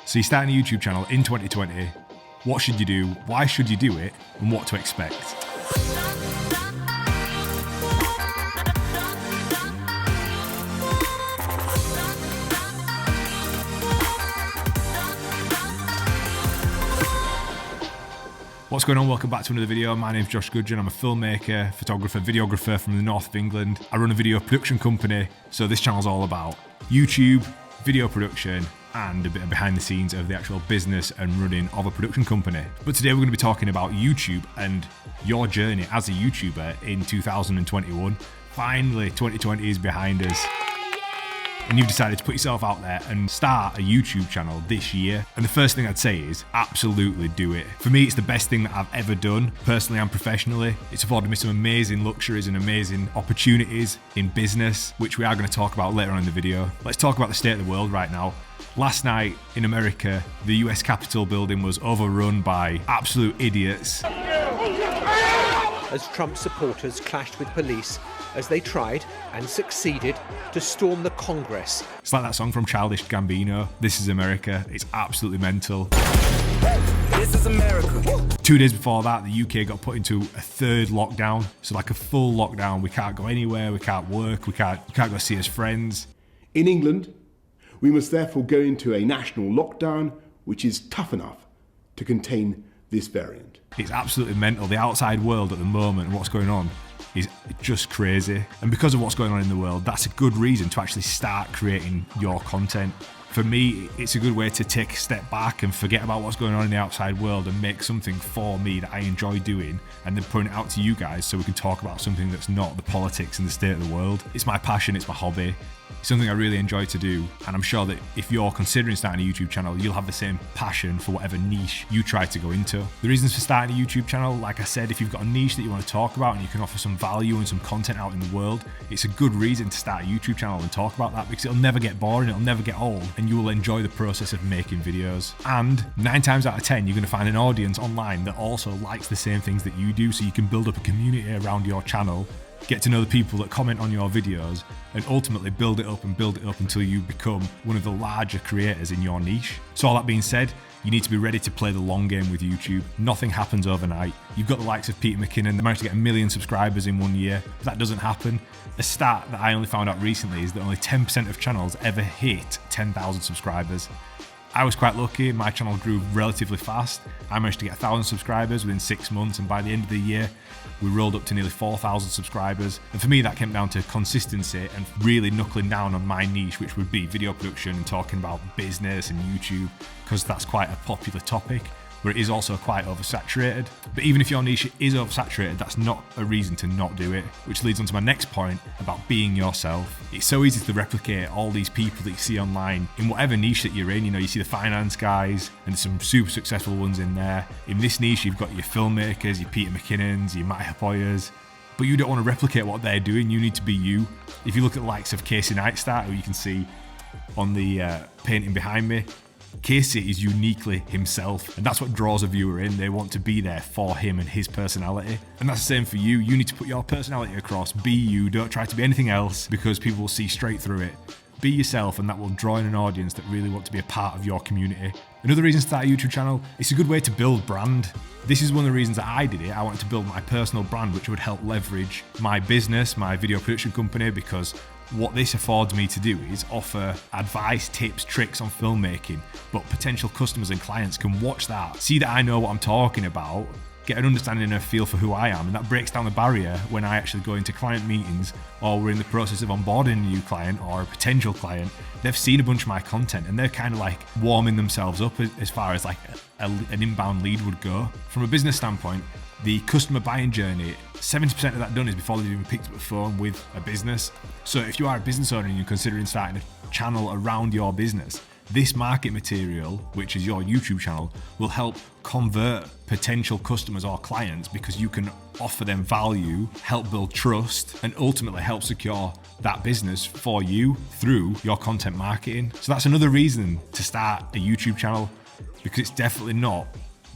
So you're starting a YouTube channel in 2020. What should you do? Why should you do it? And what to expect? What's going on? Welcome back to another video. My name's Gudgeon. I'm a filmmaker, photographer, videographer from the north of England. I run a video production company, so this channel's all about YouTube, video production, and a bit of behind the scenes of the actual business and running of a production company. But today we're going to be talking about YouTube and your journey as a YouTuber in 2021. Finally, 2020 is behind us. And you've decided to put yourself out there and start a YouTube channel this year. And the first thing I'd say is absolutely do it. For me, it's the best thing that I've ever done, personally and professionally. It's afforded me some amazing luxuries and amazing opportunities in business, which we are going to talk about later on in the video. Let's talk about the state of the world right now. Last night in America, the US Capitol building was overrun by absolute idiots. As Trump supporters clashed with police as they tried and succeeded to storm the Congress. It's like that song from Childish Gambino, This is America. It's absolutely mental. This is America. 2 days before that, the UK got put into a third lockdown. So like a full lockdown. We can't go anywhere, we can't work, we can't go see his friends. In England, we must therefore go into a national lockdown, which is tough enough to contain this variant. It's absolutely mental. The outside world at the moment and what's going on is just crazy. And because of what's going on in the world, that's a good reason to actually start creating your content. For me, it's a good way to take a step back and forget about what's going on in the outside world and make something for me that I enjoy doing and then point it out to you guys so we can talk about something that's not the politics and the state of the world. It's my passion, it's my hobby. It's something I really enjoy to do, and I'm sure that if you're considering starting a YouTube channel, you'll have the same passion for whatever niche you try to go into. The reasons for starting a YouTube channel, like I said, if you've got a niche that you want to talk about and you can offer some value and some content out in the world, it's a good reason to start a YouTube channel and talk about that, because it'll never get boring, it'll never get old, and you will enjoy the process of making videos. And 9 times out of 10, you're going to find an audience online that also likes the same things that you do, so you can build up a community around your channel, get to know the people that comment on your videos, and ultimately build it up until you become one of the larger creators in your niche. So all that being said, you need to be ready to play the long game with YouTube. Nothing happens overnight. You've got the likes of Peter McKinnon that managed to get 1 million subscribers in 1 year. That doesn't happen. A stat that I only found out recently is that only 10% of channels ever hit 10,000 subscribers. I was quite lucky, my channel grew relatively fast. I managed to get 1,000 subscribers within 6 months, and by the end of the year, we rolled up to nearly 4,000 subscribers. And for me, that came down to consistency and really knuckling down on my niche, which would be video production and talking about business and YouTube, because that's quite a popular topic, but it is also quite oversaturated. But even if your niche is oversaturated, that's not a reason to not do it, which leads on to my next point about being yourself. It's so easy to replicate all these people that you see online in whatever niche that you're in. You know, you see the finance guys, and there's some super successful ones in there. In this niche, you've got your filmmakers, your Peter McKinnons, your Matt Hapoyas, but you don't want to replicate what they're doing. You need to be you. If you look at the likes of Casey Neistat, who you can see on the painting behind me, Casey is uniquely himself, and that's what draws a viewer in. They want to be there for him and his personality. And that's the same for you. You need to put your personality across. Be you. Don't try to be anything else, because people will see straight through it. Be yourself, and that will draw in an audience that really want to be a part of your community. Another reason to start a YouTube channel, it's a good way to build brand. This is one of the reasons that I did it. I wanted to build my personal brand, which would help leverage my business, my video production company, because what this affords me to do is offer advice, tips, tricks on filmmaking, but potential customers and clients can watch that, see that I know what I'm talking about, get an understanding and a feel for who I am, and that breaks down the barrier when I actually go into client meetings, or we're in the process of onboarding a new client or a potential client. They've seen a bunch of my content and they're kind of like warming themselves up as far as like an inbound lead would go. From a business standpoint, the customer buying journey, 70% of that done is before they've even picked up a phone with a business. So if you are a business owner and you're considering starting a channel around your business, this market material, which is your YouTube channel, will help convert potential customers or clients, because you can offer them value, help build trust, and ultimately help secure that business for you through your content marketing. So that's another reason to start a YouTube channel, because it's definitely not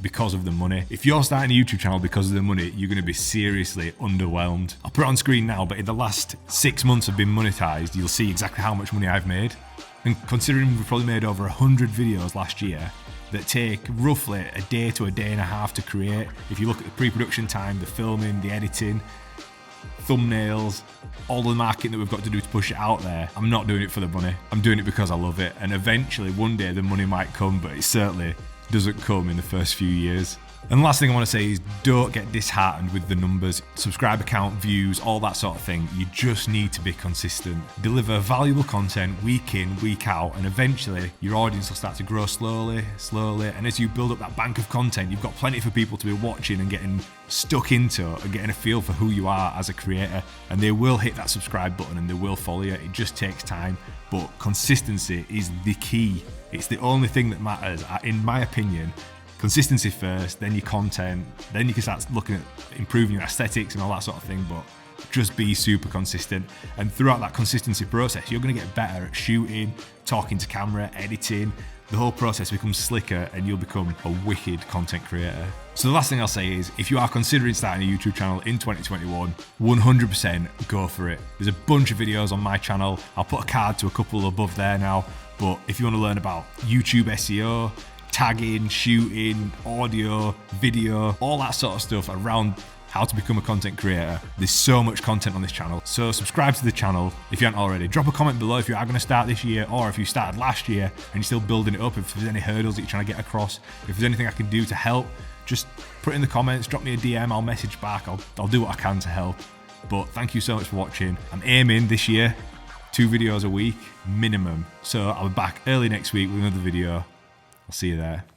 because of the money. If you're starting a YouTube channel because of the money, you're going to be seriously underwhelmed. I'll put it on screen now, but in the last 6 months of being monetized, you'll see exactly how much money I've made. And considering we've probably made over 100 videos last year that take roughly a day to a day and a half to create, if you look at the pre-production time, the filming, the editing, thumbnails, all the marketing that we've got to do to push it out there, I'm not doing it for the money. I'm doing it because I love it. And eventually, one day, the money might come, but it certainly doesn't come in the first few years. And the last thing I want to say is don't get disheartened with the numbers, subscriber count, views, all that sort of thing. You just need to be consistent. Deliver valuable content week in, week out, and eventually your audience will start to grow slowly. And as you build up that bank of content, you've got plenty for people to be watching and getting stuck into and getting a feel for who you are as a creator. And they will hit that subscribe button and they will follow you. It just takes time, but consistency is the key. It's the only thing that matters, in my opinion. Consistency first, then your content, then you can start looking at improving your aesthetics and all that sort of thing, but just be super consistent. And throughout that consistency process, you're going to get better at shooting, talking to camera, editing. The whole process becomes slicker and you'll become a wicked content creator. So the last thing I'll say is, if you are considering starting a YouTube channel in 2021, 100% go for it. There's a bunch of videos on my channel. I'll put a card to a couple above there now, but if you want to learn about YouTube SEO, tagging, shooting, audio, video, all that sort of stuff around how to become a content creator, there's so much content on this channel. So subscribe to the channel if you haven't already. Drop a comment below if you are going to start this year, or if you started last year and you're still building it up, if there's any hurdles that you're trying to get across, if there's anything I can do to help, just put it in the comments, drop me a DM, I'll message back, I'll do what I can to help. But thank you so much for watching. I'm aiming this year 2 videos a week minimum, so I'll be back early next week with another video. I'll see you there.